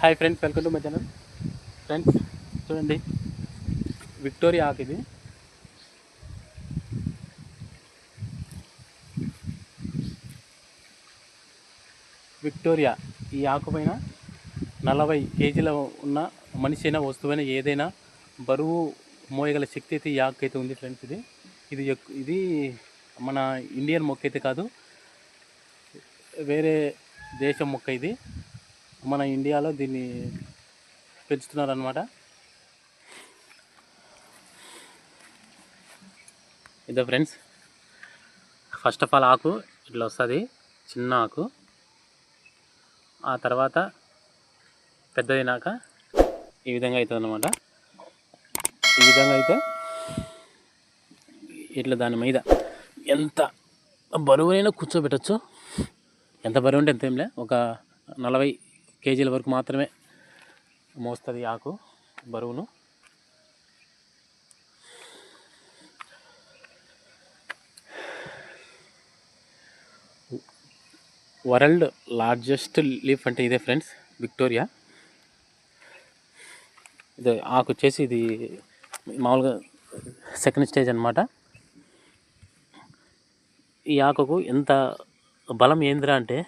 Hi friends, welcome to my channel. Friends చూడండి, Victoria ఆకు ఇది. విక్టోరియా ఈ ఆకు పైన 40 కేజీల ఉన్న మనిషి అయినా వస్తువైనా ఏదైనా బరువు మోయగల శక్తి అయితే ఈ ఆకు అయితే ఉంది ఫ్రెండ్స్. ఇది మన ఇండియన్ మొక్క అయితే కాదు, వేరే దేశం మొక్క. ఇది మన ఇండియాలో దీన్ని పెంచుతున్నారు అన్నమాట. ఇదే ఫ్రెండ్స్, ఫస్ట్ ఆఫ్ ఆల్ ఆకు ఇట్లా వస్తుంది, చిన్న ఆకు. ఆ తర్వాత పెద్దదినాక ఈ విధంగా అవుతుంది అన్నమాట. ఈ విధంగా అయితే ఇట్లా దాని మీద ఎంత బరువునైనా కూర్చోబెట్టచ్చు. ఎంత బరువు అంటే ఎంత ఏంలే, ఒక 40 కేజీల వరకు మాత్రమే మోస్తుంది ఆకు బరువును. వరల్డ్ లార్జెస్ట్ లీఫ్ అంటే ఇదే ఫ్రెండ్స్, విక్టోరియా. ఇది ఆకు వచ్చేసి ఇది మామూలుగా సెకండ్ స్టేజ్ అన్నమాట. ఈ ఆకుకు ఎంత బలం ఏందిరా అంటే,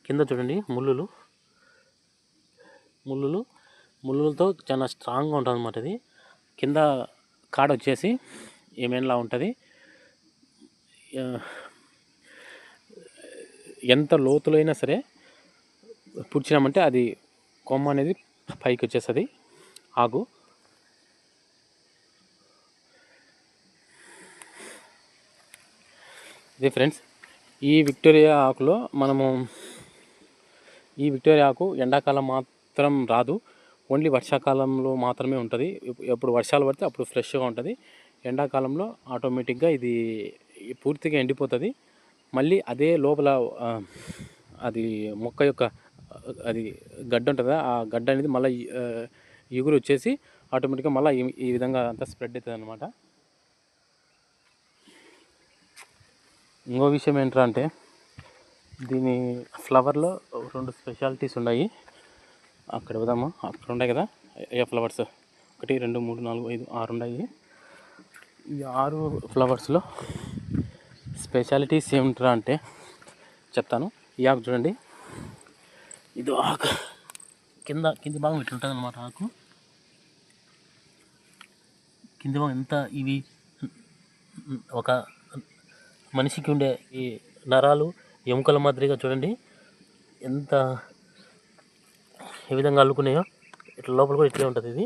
కింద చూడండి ముళ్ళులతో చాలా స్ట్రాంగ్గా ఉంటుంది అన్నమాట. ఇది కింద కాడ వచ్చేసి ఏమేలా ఉంటుంది, ఎంత లోతులో అయినా సరే పుడిచినామంటే అది కొమ్మ అనేది పైకి వచ్చేస్తుంది ఆకు. ఇది ఫ్రెండ్స్, ఈ విక్టోరియా ఆకులో ఈ విక్టోరియా ఆకు ఎండాకాలం మాత్రం రాదు, ఓన్లీ వర్షాకాలంలో మాత్రమే ఉంటుంది. ఎప్పుడు వర్షాలు పడితే అప్పుడు ఫ్రెష్గా ఉంటుంది. ఎండాకాలంలో ఆటోమేటిక్గా ఇది పూర్తిగా ఎండిపోతుంది. మళ్ళీ అదే లోపల అది మొక్క యొక్క అది గడ్డ ఉంటుంది, ఆ గడ్డ అనేది మళ్ళీ ఎగురు వచ్చేసి ఆటోమేటిక్గా మళ్ళీ ఈ విధంగా అంతా స్ప్రెడ్ అవుతుంది అన్నమాట. ఇంకో విషయం ఏంట్రా అంటే, దీని ఫ్లవర్లో 2 స్పెషాలిటీస్ ఉన్నాయి. అక్కడ పోదామా, అక్కడ ఉన్నాయి కదా ఏ ఫ్లవర్స్, 1 2 3 4 5 6 ఉన్నాయి. ఈ 6 ఫ్లవర్స్లో స్పెషాలిటీస్ ఏమిట్రా అంటే చెప్తాను. ఈ ఆకు చూడండి, ఇది ఆకు కింది భాగం ఇట్లుంటుంది అన్నమాట. ఆకు కింది భాగం ఎంత, ఇవి ఒక మనిషికి ఉండే ఈ నరాలు ఎముకల మాదిరిగా చూడండి ఎంత ఏ విధంగా అల్లుకున్నాయో, ఇట్లా లోపల కూడా ఇట్లే ఉంటుంది. ఇది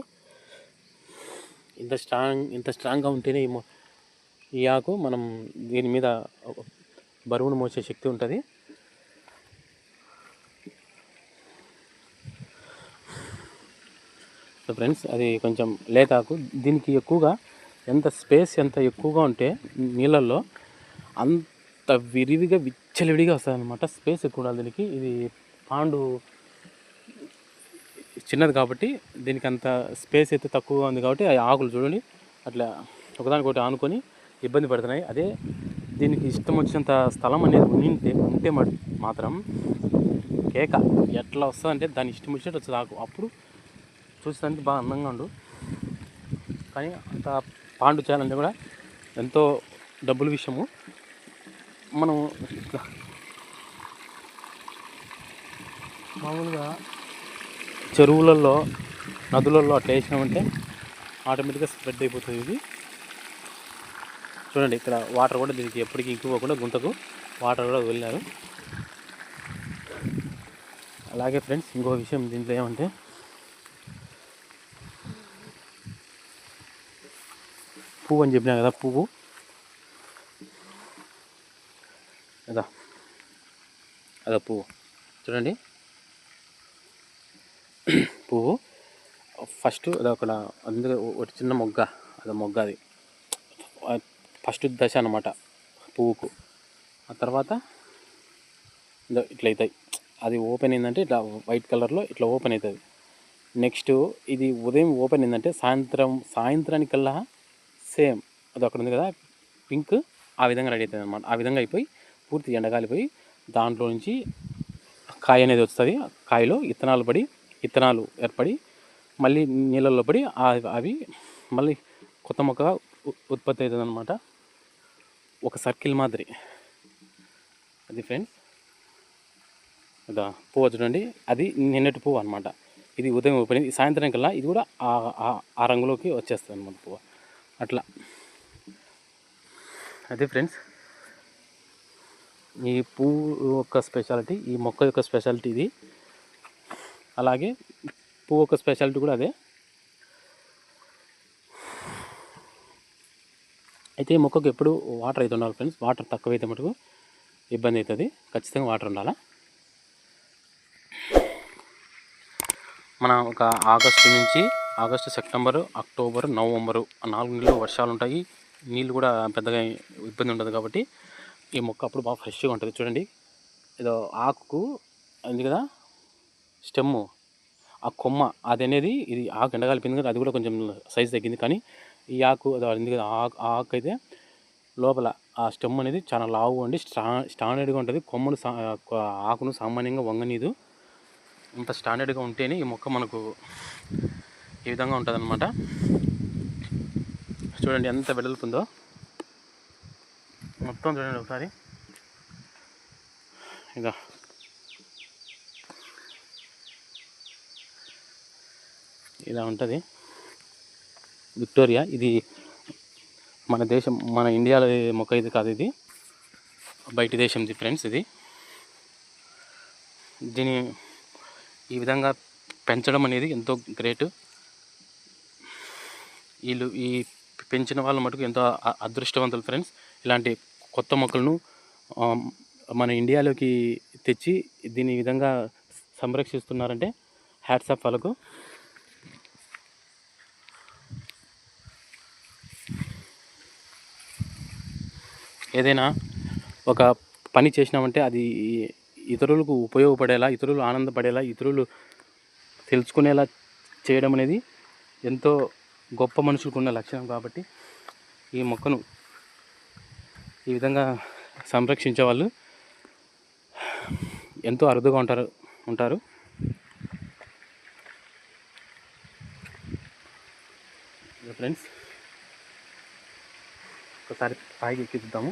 ఇంత స్ట్రాంగ్గా ఉంటేనే ఈ ఆకు మనం దీని మీద బరువును మోసే శక్తి ఉంటుంది. సో ఫ్రెండ్స్, అది కొంచెం లేత ఆకు. దీనికి ఎక్కువగా ఎంత ఎక్కువగా ఉంటే నీళ్ళల్లో అంత విచ్చలవిడిగా వస్తుంది అనమాట. స్పేస్ ఎక్కువ ఉండాలి దీనికి. ఇది పాండు చిన్నది కాబట్టి దీనికి అంత స్పేస్ అయితే తక్కువగా ఉంది కాబట్టి ఆ ఆకులు చూడండి అట్లా ఒకదానికొకటి ఆనుకొని ఇబ్బంది పడుతున్నాయి. అదే దీనికి ఇష్టం వచ్చినంత స్థలం అనేది ఉంటే మాత్రం కేక ఎట్లా వస్తుందంటే దాని ఇష్టం వచ్చినట్టు వస్తుంది ఆకు. అప్పుడు చూసేదానికి బాగా అందంగా ఉండు. కానీ అంత పాండు చేయాలంటే కూడా ఎంతో డబ్బుల విషయము. మనం మామూలుగా చెరువులలో నదులలో అట్లా వేసినామంటే ఆటోమేటిక్గా స్ప్రెడ్ అయిపోతుంది. ఇది చూడండి, ఇక్కడ వాటర్ కూడా దీనికి ఎప్పటికీ ఇంకిపోకుండా గుంతకు వాటర్ కూడా వెళ్ళారు. అలాగే ఫ్రెండ్స్, ఇంకో విషయం దీంట్లో ఏమంటే, పువ్వు అని చెప్పినా కదా, పువ్వు అదా పువ్వు చూడండి. పువ్వు ఫస్ట్ అందులో ఒకటి చిన్న మొగ్గ, అది ఫస్ట్ దశ అన్నమాట పువ్వుకు. ఆ తర్వాత ఇట్లా అవుతాయి. అది ఓపెన్ అయిందంటే ఇట్లా వైట్ కలర్లో ఇట్లా ఓపెన్ అవుతుంది. నెక్స్ట్ ఇది ఉదయం ఓపెన్ అయిందంటే సాయంత్రానికల్లా సేమ్ అది అక్కడ ఉంది కదా పింక్, ఆ విధంగా రెడీ అవుతుంది అన్నమాట. ఆ విధంగా అయిపోయి పూర్తి ఎండగాలిపోయి దాంట్లో నుంచి కాయ అనేది వస్తుంది. కాయలో విత్తనాలు పడి విత్తనాలు ఏర్పడి మళ్ళీ నీళ్ళల్లో పడి అవి మళ్ళీ కొత్త మొక్కగా ఉత్పత్తి అవుతుంది అనమాట. ఒక సర్కిల్ మాదిరి. అది ఫ్రెండ్స్, ఇదా పువ్వు చూడండి, అది నిన్నటి పువ్వు అనమాట. ఇది ఉదయం ఓపెనింగ్, సాయంత్రం కల్లా ఇది కూడా ఆ రంగులోకి వచ్చేస్తుంది అనమాట పువ్వు. అట్లా అదే ఫ్రెండ్స్ ఈ పువ్వు యొక్క స్పెషాలిటీ, ఈ మొక్క యొక్క స్పెషాలిటీ ఇది. అలాగే పువ్వు యొక్క స్పెషాలిటీ కూడా అదే. అయితే ఈ మొక్కకు ఎప్పుడు వాటర్ అయితే ఉండాలి ఫ్రెండ్స్. వాటర్ తక్కువైతే మటుకు ఇబ్బంది అవుతుంది. ఖచ్చితంగా వాటర్ ఉండాలా. మన ఒక ఆగస్టు, సెప్టెంబరు, అక్టోబరు, నవంబరు 4 నెలలు వర్షాలు ఉంటాయి. నీళ్ళు కూడా పెద్దగా ఇబ్బంది ఉండదు కాబట్టి ఈ మొక్క అప్పుడు బాగా ఫ్రెష్గా ఉంటుంది. చూడండి, ఏదో ఆకుకు ఉంది కదా స్టెమ్ము, ఆ కొమ్మ అది అనేది, ఇది ఆకు ఎండగాలిపోయింది కదా, అది కూడా కొంచెం సైజు తగ్గింది. కానీ ఈ ఆకు అది ఉంది కదా, ఆకు అయితే లోపల ఆ స్టెమ్ అనేది చాలా లావు అండి, స్టాండర్డ్గా ఉంటుంది. కొమ్మను ఆకును సామాన్యంగా వంగనీదు. ఇంత స్టాండర్డ్గా ఉంటేనే ఈ మొక్క మనకు ఈ విధంగా ఉంటుంది అనమాట. చూడండి ఎంత వెడల్పు ఉందో మొత్తం. చూడండి ఒకసారి, ఇక ఇలా ఉంటుంది విక్టోరియా. ఇది మన దేశం, మన ఇండియాలో మొక్క ఇది కాదు, ఇది బయట దేశంది ఫ్రెండ్స్. ఇది దీని ఈ విధంగా పెంచడం అనేది ఎంతో గ్రేట్. వీళ్ళు ఈ పెంచిన వాళ్ళ మటుకు ఎంతో అదృష్టవంతులు ఫ్రెండ్స్. ఇలాంటి కొత్త మొక్కలను మన ఇండియాలోకి తెచ్చి దీని ఈ విధంగా సంరక్షిస్తున్నారంటే హ్యాట్స్ ఆఫ్ వాళ్ళకు. ఏదైనా ఒక పని చేసినామంటే అది ఇతరులకు ఉపయోగపడేలా, ఇతరులు ఆనందపడేలా, ఇతరులు తెలుసుకునేలా చేయడం అనేది ఎంతో గొప్ప మనుషులకు ఉన్న లక్షణం. కాబట్టి ఈ మొక్కను ఈ విధంగా సంరక్షించే వాళ్ళు ఎంతో అరుదుగా ఉంటారు. ఫ్రెండ్స్, ఒకసారి పైకి ఎక్కిద్దాము.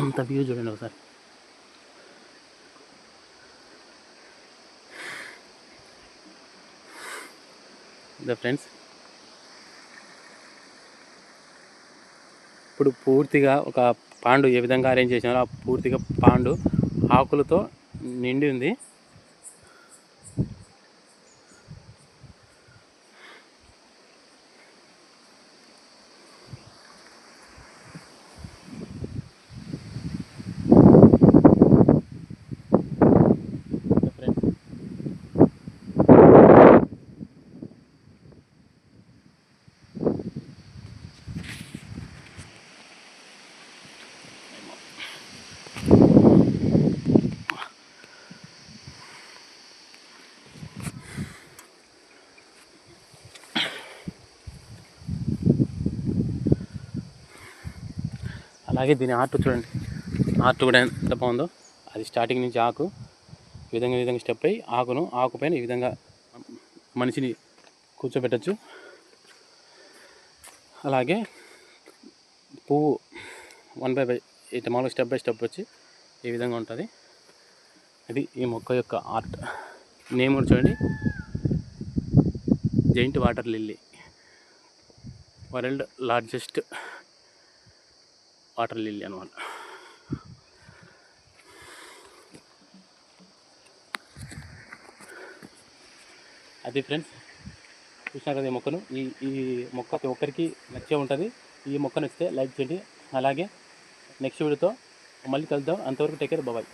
అంత వ్యూ చూడండి ఒకసారి. ఇదే ఫ్రెండ్స్, ఇప్పుడు పూర్తిగా ఒక పాండు ఏ విధంగా అరేంజ్ చేసినారో ఆ పూర్తిగా పాండు ఆకులతో నిండి ఉంది. అలాగే దీని ఆర్ట్ చూడండి, ఆర్ట్ కూడా ఎంత బాగుందో. అది స్టార్టింగ్ నుంచి ఆకు ఈ విధంగా స్టెప్ అయ్యి ఆకు పైన ఈ విధంగా మనిషిని కూర్చోబెట్టచ్చు. అలాగే పువ్వు 1/5 ఇటు మామూలుగా స్టెప్ బై స్టెప్ వచ్చి ఈ విధంగా ఉంటుంది. అది ఈ మొక్క యొక్క ఆర్ట్. నేమ్ కూడా చూడండి, giant water lily, world largest water lily అనమాట. అది ఫ్రెండ్స్, చూసినారు కదా ఈ మొక్కను. ఈ మొక్క ప్రతి ఒక్కరికి నచ్చే ఉంటుంది. ఈ మొక్క నచ్చితే లైక్ చేయండి. అలాగే నెక్స్ట్ వీడియోతో మళ్ళీ కలుద్దాం. అంతవరకు టేక్ కేర్, బాయ్.